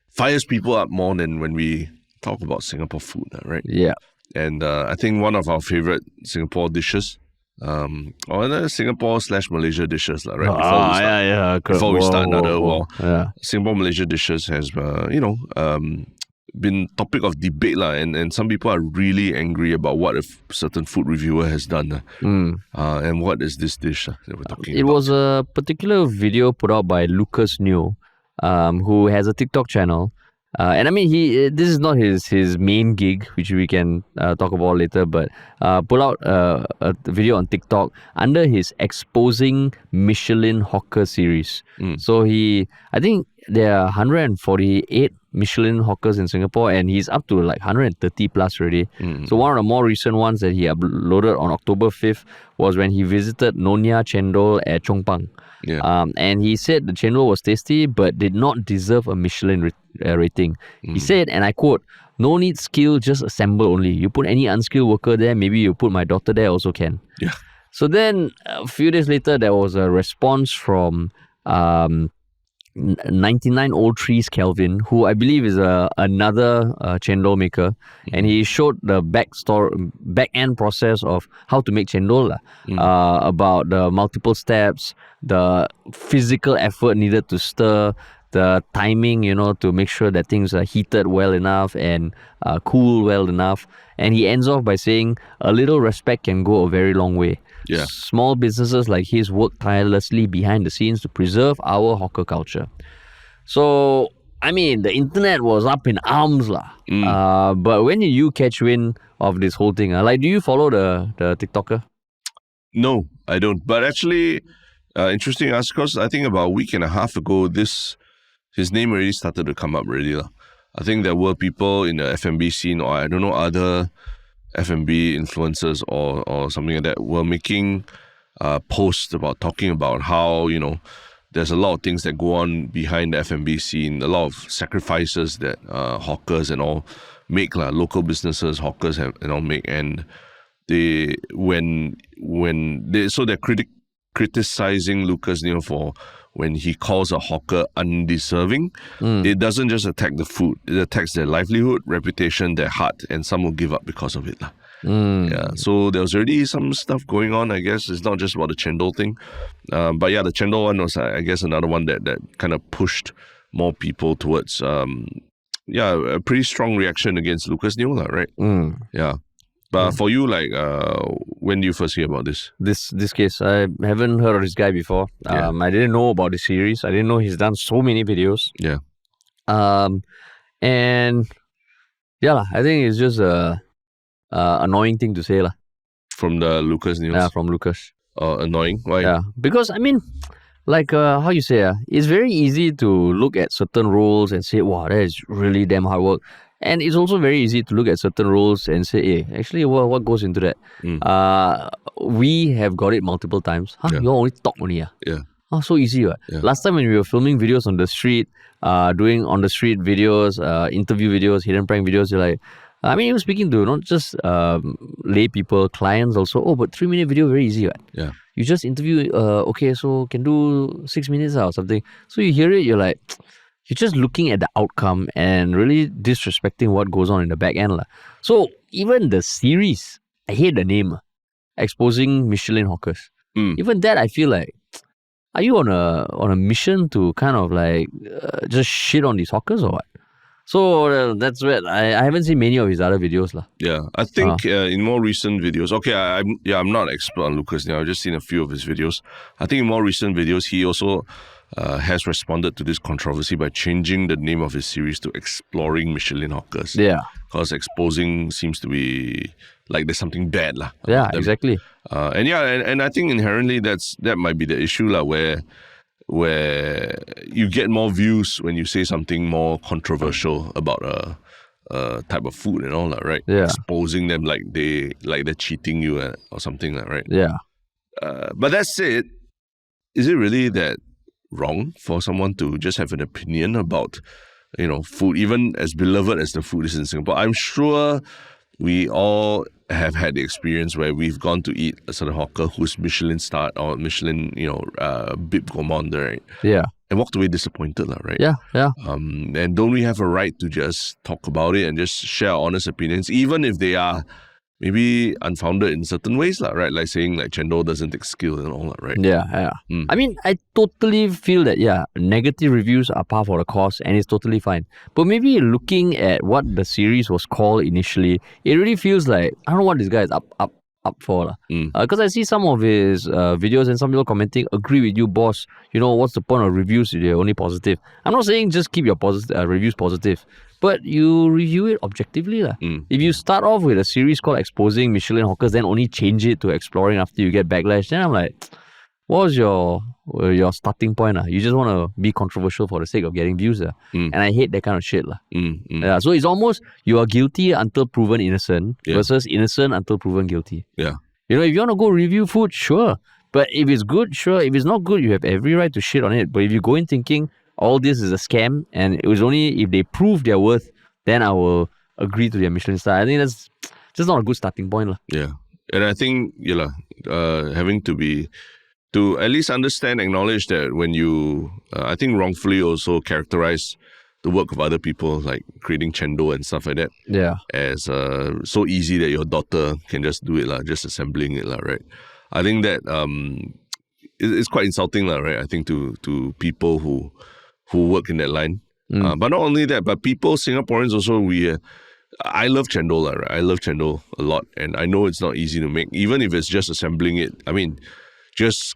fires people up more than when we talk about Singapore food, right? Yeah. And I think one of our favorite Singapore dishes, or Singapore/Malaysia dishes, right? Before we start another war, Singapore-Malaysia dishes has, been topic of debate, and some people are really angry about what a certain food reviewer has done. And what is this dish that we're talking about? It was a particular video put out by Lucas Neo, who has a TikTok channel. And I mean, this is not his main gig, which we can talk about later, but pull out a video on TikTok under his Exposing Michelin Hawker series. So I think there are 148 Michelin hawkers in Singapore, and he's up to 130 plus already. So one of the more recent ones that he uploaded on October 5th was when he visited Nyonya Chendol at Chong Pang. Yeah. And he said the chendol was tasty but did not deserve a Michelin rating. He said, and I quote, "No need skill, just assemble only. You put any unskilled worker there, maybe you put my daughter there also can." Yeah. So then a few days later, there was a response from 99 old 𝗬𝗃 who I believe is another Chendol maker, and he showed the back end process of how to make Chendol, about the multiple steps, the physical effort needed to stir, the timing, to make sure that things are heated well enough and cool well enough. And he ends off by saying, a little respect can go a very long way. Yeah. Small businesses like his work tirelessly behind the scenes to preserve our hawker culture. So, I mean, the internet was up in arms, lah. But when did you catch wind of this whole thing? Like, do you follow the TikToker? No, I don't. But actually, interesting ask, because I think about a week and a half ago, his name already started to come up already, lah. I think there were people in the F&B scene, or I don't know, other F&B influencers or something like that, were making posts talking about how, there's a lot of things that go on behind the F&B scene, a lot of sacrifices that hawkers and all make, local businesses, hawkers and all make. And they're criticizing 𝗬𝗃 for when he calls a hawker undeserving. It doesn't just attack the food, it attacks their livelihood, reputation, their heart, and some will give up because of it. Yeah, so there was already some stuff going on, I guess. It's not just about the Chendol thing. But yeah, the Chendol one was, I guess, another one that kind of pushed more people towards, a pretty strong reaction against 𝗬𝗃, right? Yeah. But for you, when do you first hear about this? This case, I haven't heard of this guy before. I didn't know about the series. I didn't know he's done so many videos. Yeah. And yeah, I think it's just a annoying thing to say, lah. From the 𝗬𝗃 news? Yeah, from 𝗬𝗃. Annoying? Why? Yeah, because I mean, how you say, it's very easy to look at certain roles and say, wow, that is really damn hard work. And it's also very easy to look at certain roles and say, hey, actually, what goes into that? We have got it multiple times. You only talk only. Yeah. So easy, right? Yeah. Last time when we were filming videos on the street, doing on the street videos, interview videos, hidden prank videos, you're like, you were speaking to not just lay people, clients also. But 3-minute video, very easy, right? Yeah. You just interview, okay, so can do 6 minutes or something. So you hear it, you're like, you're just looking at the outcome and really disrespecting what goes on in the back end. So even the series, I hate the name, exposing Michelin hawkers. Even that, I feel like, are you on a mission to kind of just shit on these hawkers or what? So that's where I haven't seen many of his other videos. Yeah, I think in more recent videos, okay, I'm not an expert on 𝗬𝗃. I've just seen a few of his videos. I think in more recent videos, he also has responded to this controversy by changing the name of his series to Exploring Michelin Hawkers. Yeah. Because exposing seems to be like there's something bad. Yeah, exactly. And I think inherently that might be the issue where you get more views when you say something more controversial about a type of food and all that, right? Yeah. Exposing them like they're cheating you or something, right? Yeah. But that said, is it really that wrong for someone to just have an opinion about, food, even as beloved as the food is in Singapore? I'm sure we all have had the experience where we've gone to eat a certain hawker who's Michelin starred or Michelin, bib gourmand, right? Yeah. And walked away disappointed, right? Yeah, yeah. And don't we have a right to just talk about it and just share our honest opinions, even if they are maybe unfounded in certain ways, right? Like saying Chendol doesn't take skill and all that, right? Yeah, yeah. I totally feel that, negative reviews are par for the course and it's totally fine. But maybe looking at what the series was called initially, it really feels like, I don't know what this guy is up for. Because I see some of his videos and some people commenting, agree with you, boss. What's the point of reviews if they're only positive? I'm not saying just keep your reviews positive, but you review it objectively. If you start off with a series called Exposing Michelin Hawkers, then only change it to Exploring after you get backlash, then I'm like, what was your starting point? You just want to be controversial for the sake of getting views. And I hate that kind of shit. Yeah, so it's almost you are guilty until proven innocent versus innocent until proven guilty. Yeah. If you want to go review food, sure. But if it's good, sure. If it's not good, you have every right to shit on it. But if you go in thinking all this is a scam and it was only if they prove their worth, then I will agree to their Michelin star. I think that's just not a good starting point. Yeah. And I think, having to to at least understand, acknowledge that when you, I think wrongfully also characterize the work of other people, like creating Chendol and stuff like that, as so easy that your daughter can just do it, just assembling it, right? I think that it's quite insulting, right? I think to people who work in that line. But not only that, but people, Singaporeans also, I love Chendol, right? I love Chendol a lot, and I know it's not easy to make, even if it's just assembling it. I mean, just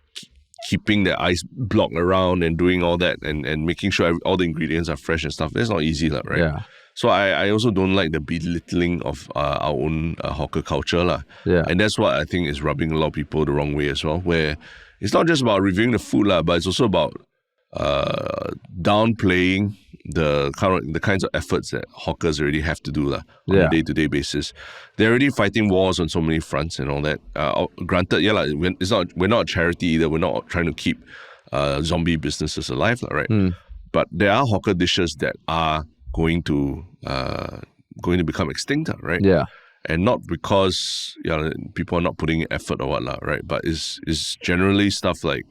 keeping the ice block around and doing all that and making sure all the ingredients are fresh and stuff, that's not easy, right? Yeah. So I also don't like the belittling of our own hawker culture. Yeah. And that's what I think is rubbing a lot of people the wrong way as well, where it's not just about reviewing the food, but it's also about downplaying the kinds of efforts that hawkers already have to do on a day-to-day basis. They're already fighting wars on so many fronts and all that. Granted, we're not a charity either. We're not trying to keep zombie businesses alive, right? But there are hawker dishes that are going to become extinct, right? Yeah. And not because people are not putting in effort or what, right? But it's generally stuff like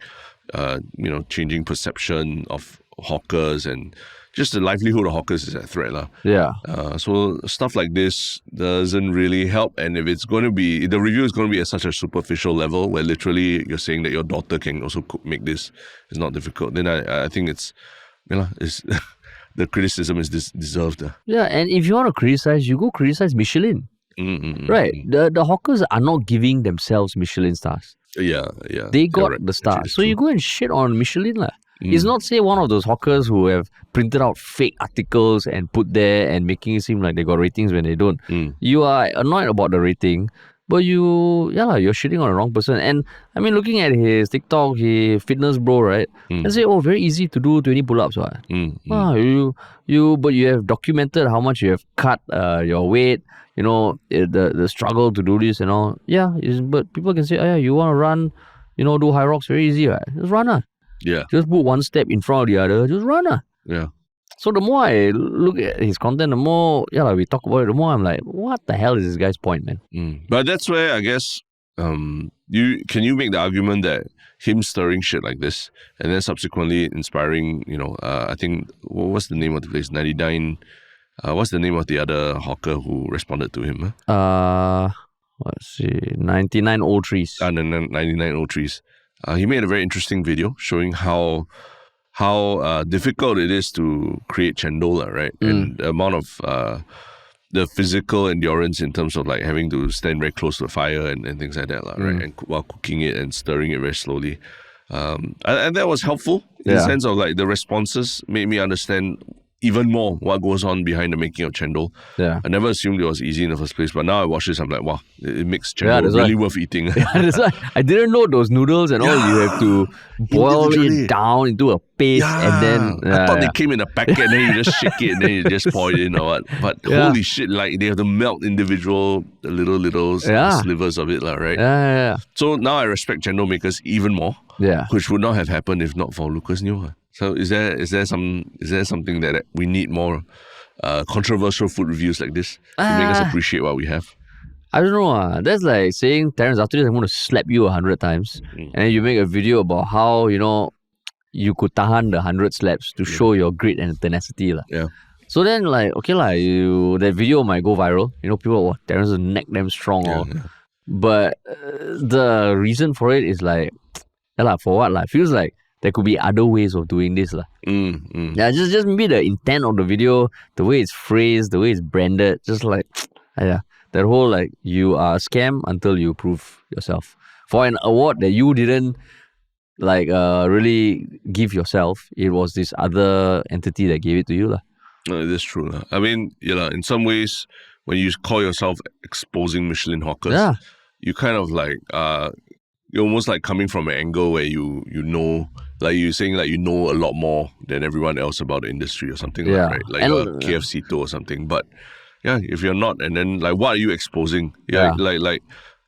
changing perception of hawkers, and just the livelihood of hawkers is at threat. Yeah. So stuff like this doesn't really help. And if it's going to be, the review is going to be at such a superficial level where literally you're saying that your daughter can also make this, is not difficult, then I think it's the criticism is deserved. Yeah, and if you want to criticize, you go criticize Michelin. Right. The hawkers are not giving themselves Michelin stars. Yeah. They got the star. So you go and shit on Michelin. It's not, say, one of those hawkers who have printed out fake articles and put there and making it seem like they got ratings when they don't. You are annoyed about the rating, but you're shitting on the wrong person. And I mean, looking at his TikTok, he fitness bro, right? And say, very easy to do 20 pull-ups. But you have documented how much you have cut your weight, the struggle to do this and all. Yeah, but people can say, you want to run, do high rocks, very easy, right? Just run. Yeah. Just put one step in front of the other, just run. Yeah. So the more I look at his content, the more we talk about it, the more I'm like, what the hell is this guy's point, man? But that's where I guess can you make the argument that him stirring shit like this and then subsequently inspiring, I think, what's the name of the place? 99. What's the name of the other hawker who responded to him? Let's see, 99 𝗏𝗟𝗏𝗔s. 99 𝗏𝗟𝗏𝗔s. He made a very interesting video showing how difficult it is to create Chendol, right? And the amount of the physical endurance in terms of like having to stand very close to the fire and things like that, right? And while cooking it and stirring it very slowly. And that was helpful in the sense of like the responses made me understand even more what goes on behind the making of Chendol. Yeah. I never assumed it was easy in the first place, but now I watch this, I'm like, wow, it makes Chendol really worth eating. That's why I didn't know those noodles and all, you have to boil it down into a paste and then... I thought they came in a packet and then you just shake it and then you just pour it in or what. But holy shit, like they have to melt individual little slivers of it, right? Yeah. So now I respect Chendol makers even more. Yeah. Which would not have happened if not for Lucas Newell. So is there something that we need more controversial food reviews like this to make us appreciate what we have? I don't know. That's like saying, Terence, after this I'm going to slap you 100 times. And then you make a video about how, you could tahan the 100 slaps to show your grit and tenacity. Yeah. So then that video might go viral. People, Terence will neck them strong. But the reason for it is like, for what? It feels like there could be other ways of doing this. Yeah, just maybe the intent of the video, the way it's phrased, the way it's branded, just like, that whole like, you are a scam until you prove yourself. For an award that you didn't really give yourself, it was this other entity that gave it to you. No, it is true. I mean, in some ways, when you call yourself exposing Michelin hawkers, you kind of like, you're almost like coming from an angle where you know, like you're saying like you know a lot more than everyone else about the industry or something, right? Like 𝗏𝗏𝗏 𝗏𝗏𝗏, but if you're not, and then like what are you exposing? Like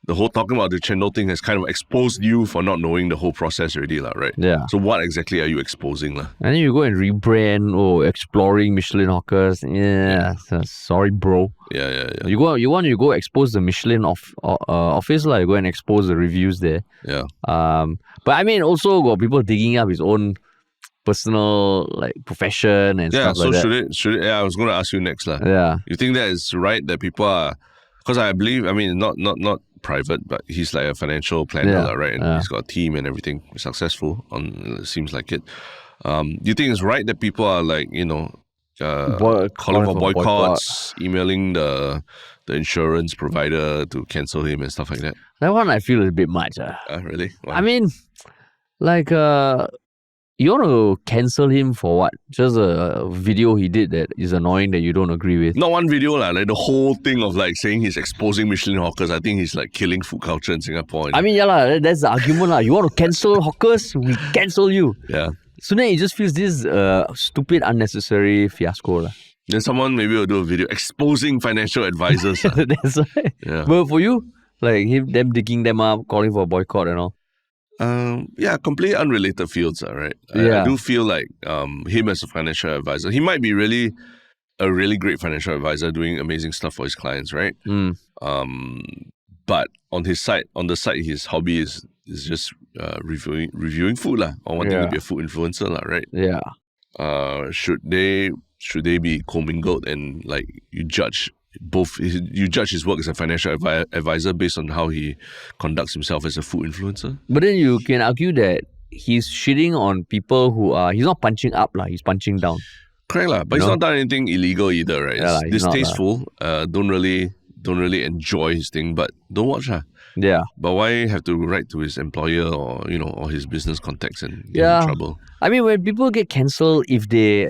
the whole talking about the Chendol thing has kind of exposed you for not knowing the whole process already, right? Yeah. So what exactly are you exposing? And then you go and rebrand, exploring Michelin hawkers. Yeah. Sorry, bro. Yeah. You go expose the Michelin office, you go and expose the reviews there. Yeah. But I mean, also got people digging up his own personal profession and stuff like that. So should it? Yeah, I was going to ask you next, lah. Yeah. You think that is right that people are? Because I believe, I mean, not private, but he's like a financial planner, right? And he's got a team and everything, successful. It seems like it. Do you think it's right that people are calling for boycotts, emailing the insurance provider to cancel him and stuff like that? That one I feel is a bit much. Really? Why? I mean, you want to cancel him for what? Just a video he did that is annoying that you don't agree with? Not one video, like the whole thing of saying he's exposing Michelin hawkers. I think he's killing food culture in Singapore. I mean, that's the argument. You want to cancel hawkers? We cancel you. Yeah. So then it just feels this stupid, unnecessary fiasco. Then someone maybe will do a video exposing financial advisors. That's right. Yeah. But for you, them digging them up, calling for a boycott and all. Completely unrelated fields, right? I do feel like him as a financial advisor, he might be really a really great financial advisor doing amazing stuff for his clients, right? But on the side, his hobby is just reviewing food or wanting to be a food influencer, right? Yeah. Should they be commingled and you judge his work as a financial advisor based on how he conducts himself as a food influencer? But then you can argue that he's shitting on people who are... He's not punching up, he's punching down. Correct, but he's not done anything illegal either, right? Yeah, it's distasteful. Don't really enjoy his thing, but don't watch. Yeah. But why have to write to his employer or his business contacts and get in trouble? I mean, when people get cancelled, if they,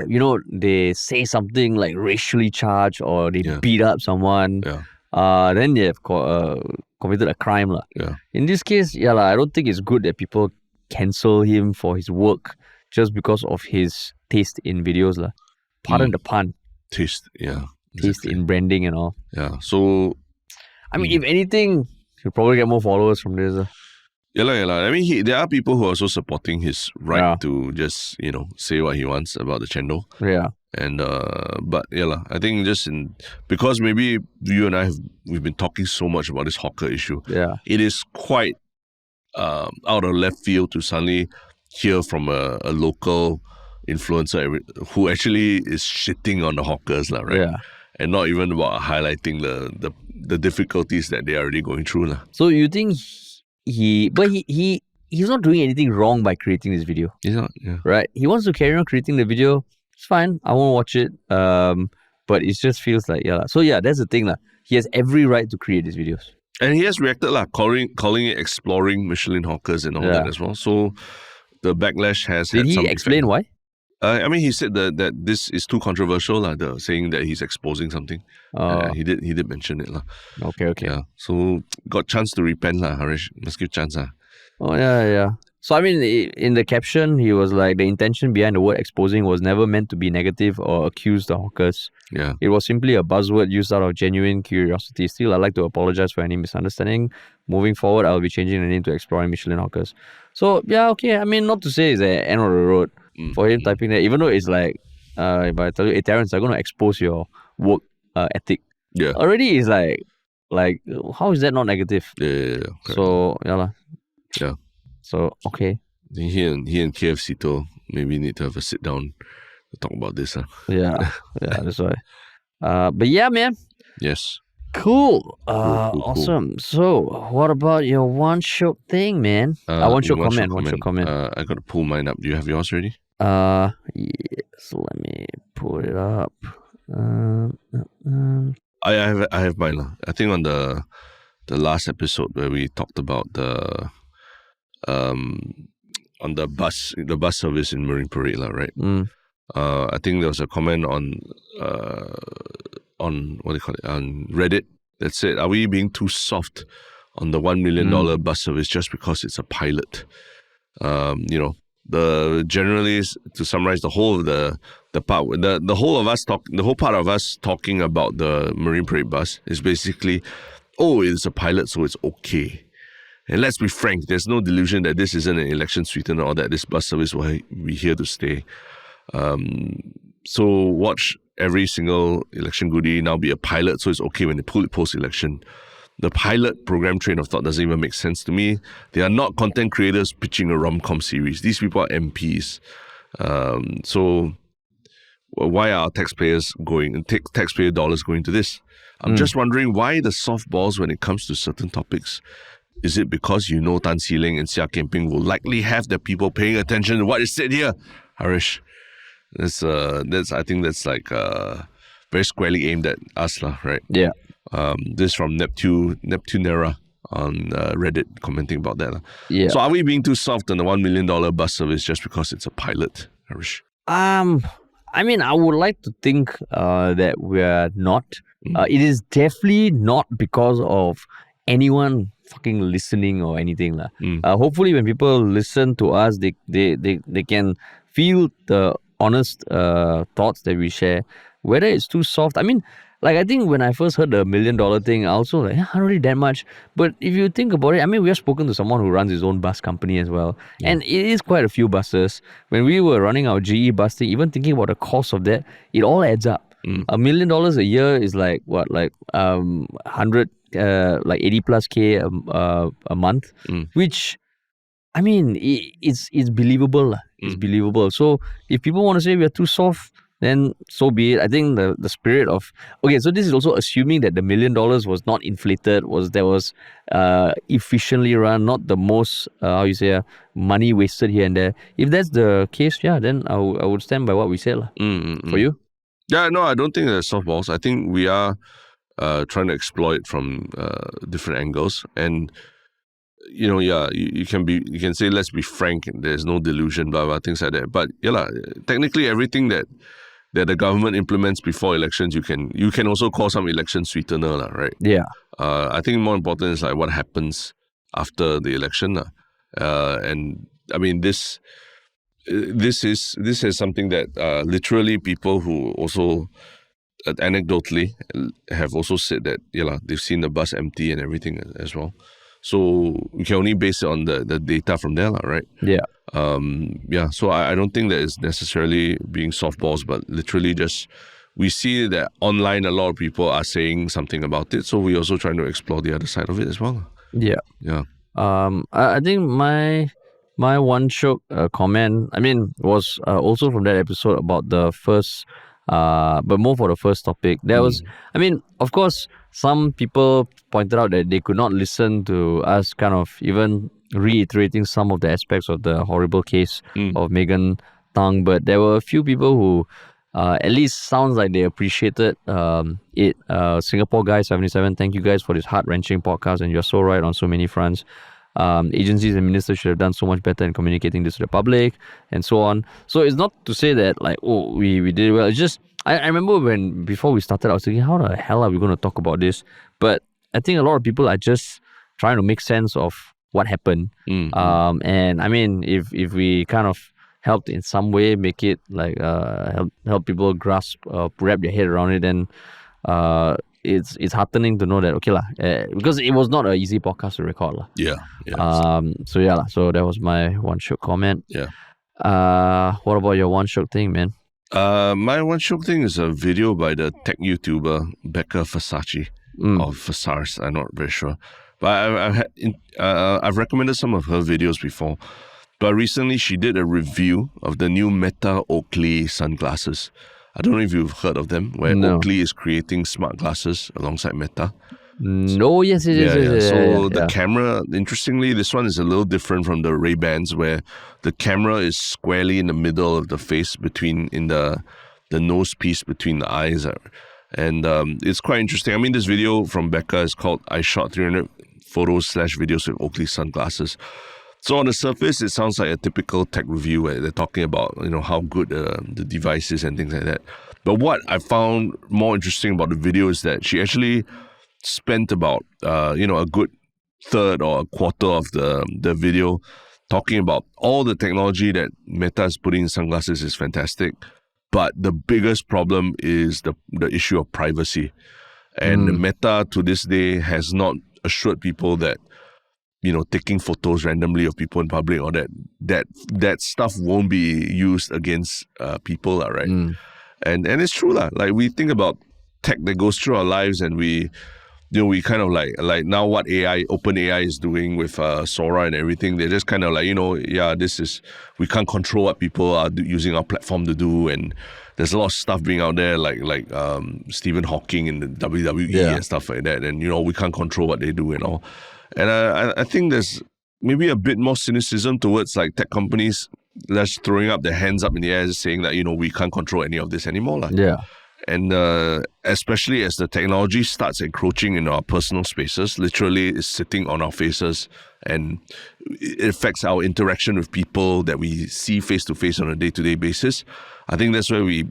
they say something racially charged or they beat up someone, then they have committed a crime. Yeah. In this case, I don't think it's good that people cancel him for his work just because of his taste in videos. Pardon the pun. Taste, yeah. Taste in branding and all. Yeah, so... I mean, if anything... He'll probably get more followers from this. Yeah. I mean, there are people who are also supporting his right to just, say what he wants about the Chendol. Yeah. And, but I think because maybe you and we've been talking so much about this hawker issue. Yeah. It is quite out of left field to suddenly hear from a local influencer who actually is shitting on the hawkers, right? Yeah. And not even about highlighting the difficulties that they are already going through. So you think he's not doing anything wrong by creating this video? He's not, yeah. Right? He wants to carry on creating the video. It's fine. I won't watch it. But it just feels like, So that's the thing. He has every right to create these videos. And he has reacted, calling it exploring Michelin hawkers and all that as well. So the backlash has Did he explain why? I mean, he said that this is too controversial, saying that he's exposing something. He did mention it. Okay. Yeah. So, got chance to repent, Harish. Must give chance. Oh, yeah. So, I mean, in the caption, he was like, the intention behind the word exposing was never meant to be negative or accuse the hawkers. Yeah. It was simply a buzzword used out of genuine curiosity. Still, I'd like to apologize for any misunderstanding. Moving forward, I'll be changing the name to Exploring Michelin Hawkers. So, okay. I mean, not to say it's the end of the road for him typing that, even though it's if I tell you, hey, Terrence, I'm going to expose your work ethic. Yeah. Already it's like, how is that not negative? Yeah. So, Yeah. So, okay. He and 𝘂𝗍𝗍 maybe need to have a sit down to talk about this. Yeah, that's why. But yeah, man. Yes. Cool. Awesome. So, what about your One Shiok Thing, man? One Shiok Comment. I got to pull mine up. Do you have yours ready? Yes. Let me pull it up. I have mine. I think on the last episode where we talked about on the bus service in Marine Parade, right? I think there was a comment on what do you call it, on Reddit that said, "Are we being too soft on the $1 million bus service just because it's a pilot?" Generally, to summarize the whole of the whole part of us talking about the Marine Parade bus is basically, oh, it's a pilot, so it's okay. And let's be frank, there's no delusion that this isn't an election sweetener or that this bus service will be here to stay. So watch every single election goodie now be a pilot, so it's okay when they pull it post-election. The pilot program train of thought doesn't even make sense to me. They are not content creators pitching a rom-com series. These people are MPs. So why are taxpayer dollars going to this? I'm just wondering why the softballs when it comes to certain topics. Is it because you know 𝗙cie 𝗂𝗍 and Shiok Comment will likely have the people paying attention to what is said here? 𝗙ṛish, I think that's like very squarely aimed at us, right? Yeah. This from 𝗬𝗪𝗏 on Reddit commenting about that. Yeah. So are we being too soft on the $1 million bus service just because it's a pilot, 𝗙ṛish? I mean, I would like to think that we're not. It is definitely not because of anyone fucking listening or anything. Hopefully when people listen to us, they can feel the honest thoughts that we share. Whether it's too soft, I mean, like I think when I first heard the $1 million thing, I also like, not really that much. But if you think about it, I mean, we have spoken to someone who runs his own bus company as well. And it is quite a few buses. When we were running our GE bus thing, even thinking about the cost of that, it all adds up. $1 million a year is like what, like 100, like 80 plus K a month, which, I mean, it's believable. It's believable. So if people want to say we are too soft, then so be it. I think the spirit of... Okay, so this is also assuming that the $1 million was not inflated, was efficiently run, not the most, money wasted here and there. If that's the case, then I would stand by what we said. For you? Yeah, no, I don't think there's softballs. I think we are trying to exploit from different angles. And, you can say, let's be frank, there's no delusion, blah, blah, things like that. But, technically everything that the government implements before elections, you can also call some election sweetener, right? Yeah. I think more important is like what happens after the election. And, I mean, this is something that literally people who also anecdotally have also said that they've seen the bus empty and everything as well. So you can only base it on the data from there, right? Yeah. So I don't think that it's necessarily being softballs, but literally just we see that online a lot of people are saying something about it. So we're also trying to explore the other side of it as well. Yeah. I think my One Shiok comment, I mean, was also from that episode about the first, but more for the first topic. There was, I mean, of course, some people pointed out that they could not listen to us kind of even reiterating some of the aspects of the horrible case of Megan Tang, but there were a few people who at least sounds like they appreciated it. Singapore Guy 77, thank you guys for this heart-wrenching podcast, and you're so right on so many fronts. Agencies and ministers should have done so much better in communicating this to the public and so on. So it's not to say that like, oh, we did well. It's just, I remember before we started, I was thinking, how the hell are we going to talk about this? But I think a lot of people are just trying to make sense of what happened. And I mean, if we kind of helped in some way, make it like help people grasp, wrap their head around it, then it's heartening to know that because it was not an easy podcast to record. So that was my One Shiok comment. What about your One Shiok Thing, man? My One Shiok Thing is a video by the tech YouTuber 𝗏𝗏 or 𝗏𝗏. I'm not very sure, but I've recommended some of her videos before. But recently she did a review of the new Meta Oakley sunglasses. I don't know if you've heard of them, where Oakley is creating smart glasses alongside Meta. No, yes. So the camera, interestingly, this one is a little different from the Ray-Bans, where the camera is squarely in the middle of the face, in the nose piece between the eyes. And it's quite interesting. I mean, this video from Becca is called I Shot 300 Photos/Videos with Oakley Sunglasses. So on the surface, it sounds like a typical tech review where they're talking about, how good the device is and things like that. But what I found more interesting about the video is that she actually spent about, a good third or a quarter of the video talking about all the technology that Meta is putting in sunglasses is fantastic. But the biggest problem is the issue of privacy. And Meta to this day has not assured people that, taking photos randomly of people in public or that stuff won't be used against people, right? And it's true, like we think about tech that goes through our lives, and we kind of like now what OpenAI is doing with Sora and everything. They're just kind of like, we can't control what people are using our platform to do, and there's a lot of stuff being out there like Stephen Hawking in the WWE and stuff like that, and we can't control what they do and all. And I think there's maybe a bit more cynicism towards like tech companies just throwing up their hands up in the air, just saying that we can't control any of this anymore. And especially as the technology starts encroaching in our personal spaces, literally is sitting on our faces, and it affects our interaction with people that we see face to face on a day-to-day basis. I think that's where we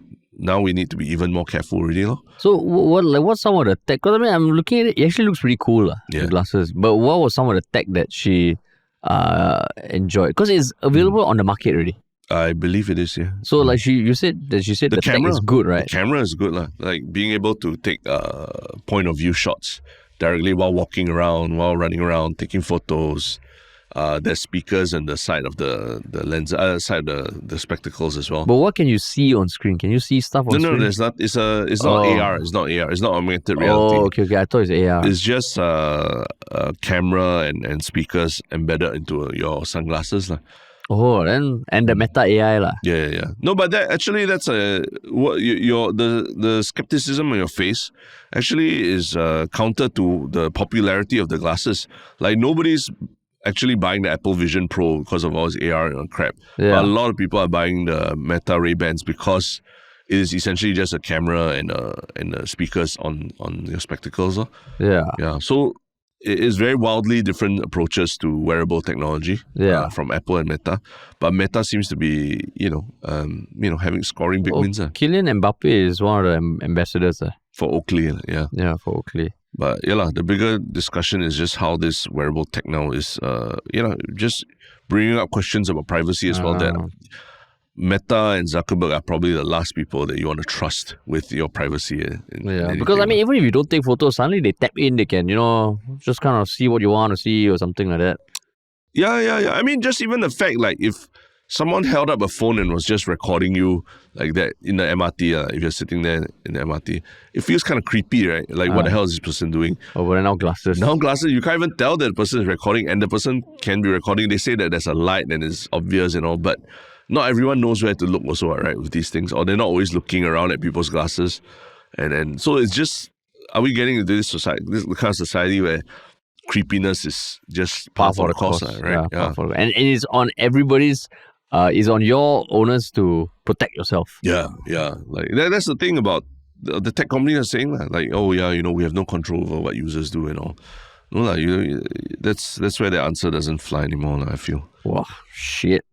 need to be even more careful, really. So what's some of the tech? Because I'm looking at it. It actually looks pretty cool, the glasses. But what was some of the tech that she enjoyed? Because it's available on the market already. I believe it is, yeah. So like she said the camera tech is good, right? The camera is good, like being able to take point of view shots directly while walking around, while running around, taking photos. There's speakers on the side of the lens, side of the spectacles as well. But what can you see on screen? Can you see stuff on screen? No, there's not. It's not AR. It's not AR. It's not augmented reality. Oh, okay. I thought it's AR. It's just a camera and speakers embedded into your sunglasses, Oh, and the Meta AI, Yeah. No, but that's the skepticism on your face actually is counter to the popularity of the glasses. Like nobody's actually buying the Apple Vision Pro because of all this AR crap. Yeah. But a lot of people are buying the Meta Ray-Bans because it is essentially just a camera and speakers on your spectacles. Yeah. So it is very wildly different approaches to wearable technology from Apple and Meta. But Meta seems to be, scoring big wins. Kylian Mbappe is one of the ambassadors. For Oakley, yeah. Yeah, for Oakley. But the bigger discussion is just how this wearable tech now is, just bringing up questions about privacy as well. That Meta and Zuckerberg are probably the last people that you want to trust with your privacy. Because even if you don't take photos, suddenly they tap in, they can, just kind of see what you want to see or something like that. Yeah. I mean, just even the fact, like, if someone held up a phone and was just recording you like that in the MRT, if you're sitting there in the MRT, it feels kind of creepy, right? Like, what the hell is this person doing? Oh, but now glasses. Now glasses, you can't even tell that the person is recording, and the person can be recording. They say that there's a light and it's obvious and all, but not everyone knows where to look also, right, with these things, or they're not always looking around at people's glasses. And so it's just, are we getting into this kind of society where creepiness is just part of the course, right? Yeah. And it's on everybody's, it's on your owners to protect yourself. Yeah. Like that's the thing about the tech companies are saying, like, oh yeah, we have no control over what users do and all. No, that's where the answer doesn't fly anymore, I feel. Wow, shit.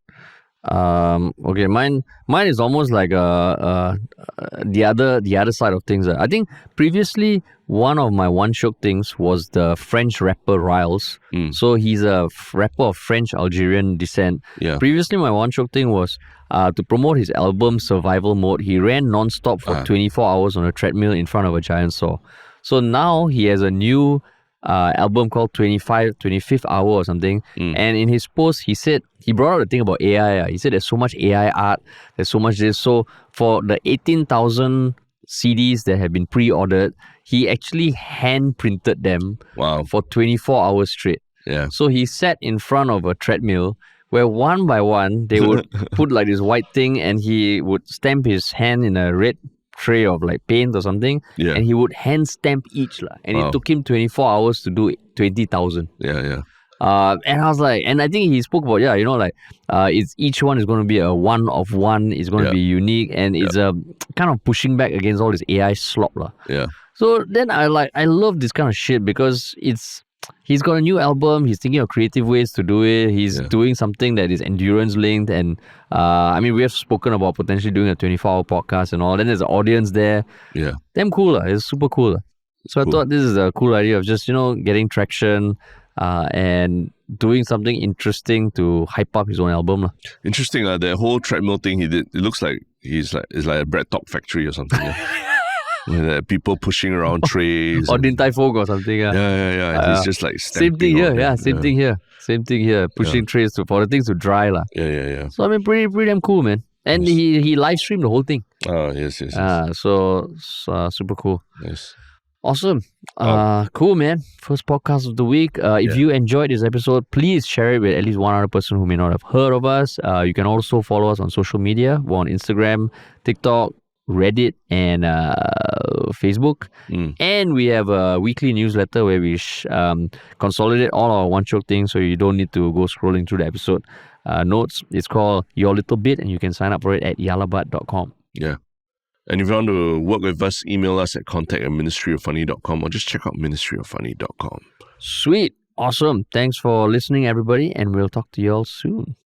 Okay, mine is almost like the other side of things. I think previously one of my One Shiok Things was the French rapper 𝗏𝗏. So he's a rapper of French Algerian descent. Yeah. Previously my One Shiok Thing was to promote his album Survival Mode. He ran non-stop for 24 hours on a treadmill in front of a giant saw. So now he has a new album called 25th Hour or something. And in his post, he said, he brought up the thing about AI. He said there's so much AI art, there's so much this. So for the 18,000 CDs that have been pre-ordered, he actually hand-printed them for 24 hours straight. Yeah. So he sat in front of a treadmill where one by one, they would put like this white thing and he would stamp his hand in a red tray of like paint or something, and he would hand stamp each, and it took him 24 hours to do 20,000. Yeah. And I was like, and I think he spoke about, it's each one is going to be a one of one, it's going to be unique, and it's kind of pushing back against all this AI slop. Yeah. So then I love this kind of shit because he's got a new album, he's thinking of creative ways to do it, he's doing something that is endurance linked, and we have spoken about potentially doing a 24-hour podcast and all, then there's an audience there. Yeah. Damn cool, it's super cool. So I thought this is a cool idea of just, getting traction and doing something interesting to hype up his own album. Interesting, the whole treadmill thing he did, it looks like it's like a bread talk factory or something. People pushing around trays. Or Din Tai Fung or something. Yeah. And he's just like same thing stamping here. on them. Same thing here. Pushing trays for the things to dry. Yeah. So I mean, pretty damn cool, man. And he live streamed the whole thing. Oh, yes. So super cool. Yes. Awesome. Cool, man. First podcast of the week. If you enjoyed this episode, please share it with at least one other person who may not have heard of us. You can also follow us on social media. We're on Instagram, TikTok, Reddit, and Facebook. And we have a weekly newsletter where we consolidate all our One Shiok things, so you don't need to go scrolling through the episode notes. It's called Your Little Bit, and you can sign up for it at yalabat.com. Yeah. And if you want to work with us, email us at contact@ministryoffunny.com or just check out ministryoffunny.com. Sweet. Awesome. Thanks for listening, everybody, and we'll talk to you all soon.